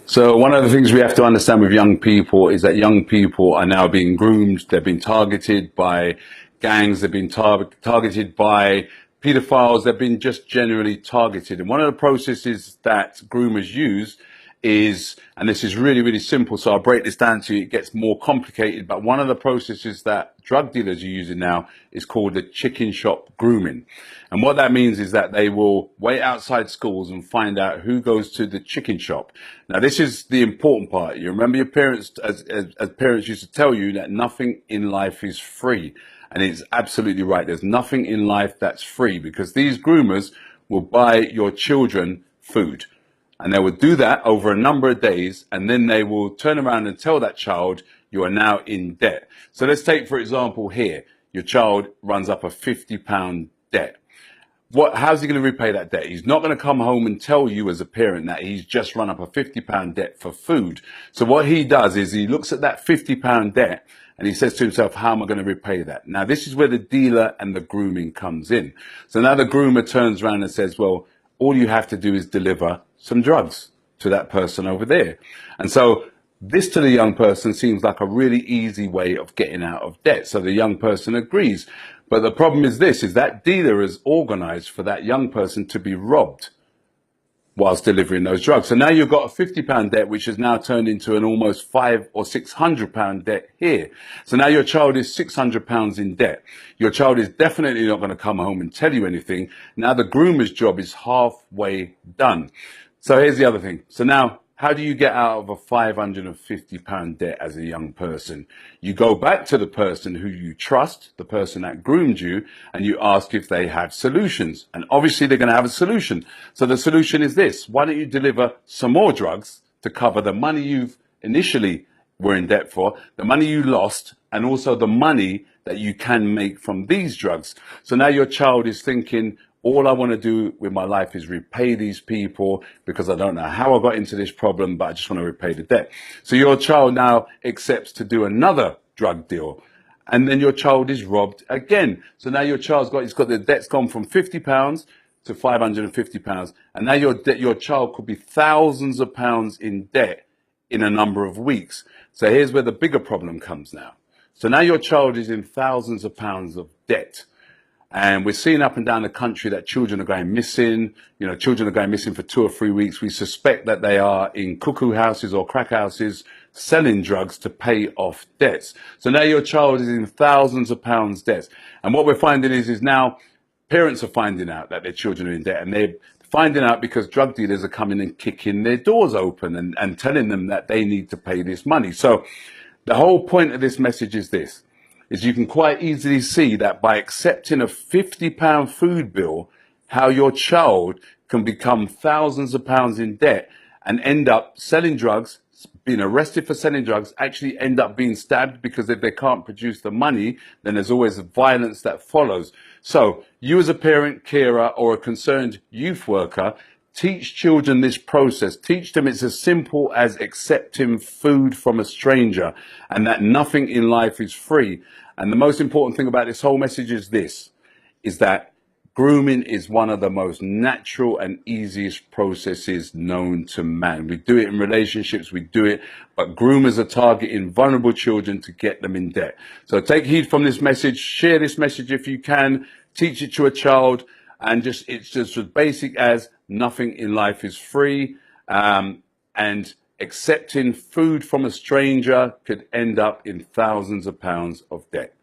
So one of the things we have to understand with young people is that young people are now being groomed. They've been targeted by gangs. They've been targeted by pedophiles. They've been just generally targeted. And one of the processes that groomers use is, and this is really, really simple, so I'll break this down to you, it gets more complicated, but one of the processes that drug dealers are using now is called the chicken shop grooming. And what that means is that they will wait outside schools and find out who goes to the chicken shop. Now, this is the important part. You remember your parents, as parents used to tell you that nothing in life is free. And it's absolutely right. There's nothing in life that's free, because these groomers will buy your children food. And they will do that over a number of days, and then they will turn around and tell that child, you are now in debt. So let's take, for example, here, your child runs up a £50 debt. How's he going to repay that debt? He's not going to come home and tell you as a parent that he's just run up a £50 debt for food. So what he does is he looks at that £50 debt and he says to himself, how am I going to repay that? Now, this is where the dealer and the grooming comes in. So now the groomer turns around and says, well, all you have to do is deliver some drugs to that person over there. And so this to the young person seems like a really easy way of getting out of debt. So the young person agrees. But the problem is this, is that dealer is organized for that young person to be robbed whilst delivering those drugs. So now you've got a £50 debt, which has now turned into an almost £500 or £600 debt here. So now your child is £600 in debt. Your child is definitely not going to come home and tell you anything. Now the groomer's job is halfway done. So here's the other thing. So now, how do you get out of a £550 debt as a young person? You go back to the person who you trust, the person that groomed you, and you ask if they have solutions. And obviously they're going to have a solution. So the solution is this. Why don't you deliver some more drugs to cover the money you've initially were in debt for, the money you lost, and also the money that you can make from these drugs. So now your child is thinking, all I want to do with my life is repay these people, because I don't know how I got into this problem, but I just want to repay the debt. So your child now accepts to do another drug deal, and then your child is robbed again. So now your he's got the debt's gone from £50 to £550, and now your child could be thousands of pounds in debt in a number of weeks. So here's where the bigger problem comes now. So now your child is in thousands of pounds of debt. And we're seeing up and down the country that children are going missing. You know, children are going missing for 2 or 3 weeks. We suspect that they are in cuckoo houses or crack houses selling drugs to pay off debts. So now your child is in thousands of pounds debts. And what we're finding is now parents are finding out that their children are in debt, and they're finding out because drug dealers are coming and kicking their doors open and telling them that they need to pay this money. So the whole point of this message is this. Is you can quite easily see that by accepting a £50 food bill, how your child can become thousands of pounds in debt and end up selling drugs, being arrested for selling drugs, actually end up being stabbed, because if they can't produce the money, then there's always violence that follows. So you as a parent, carer, or a concerned youth worker, teach children this process. Teach them it's as simple as accepting food from a stranger, and that nothing in life is free. And the most important thing about this whole message is this, is that grooming is one of the most natural and easiest processes known to man. We do it in relationships, we do it, but groomers are targeting vulnerable children to get them in debt. So take heed from this message, share this message if you can, teach it to a child, and it's just as basic as nothing in life is free, and accepting food from a stranger could end up in thousands of pounds of debt.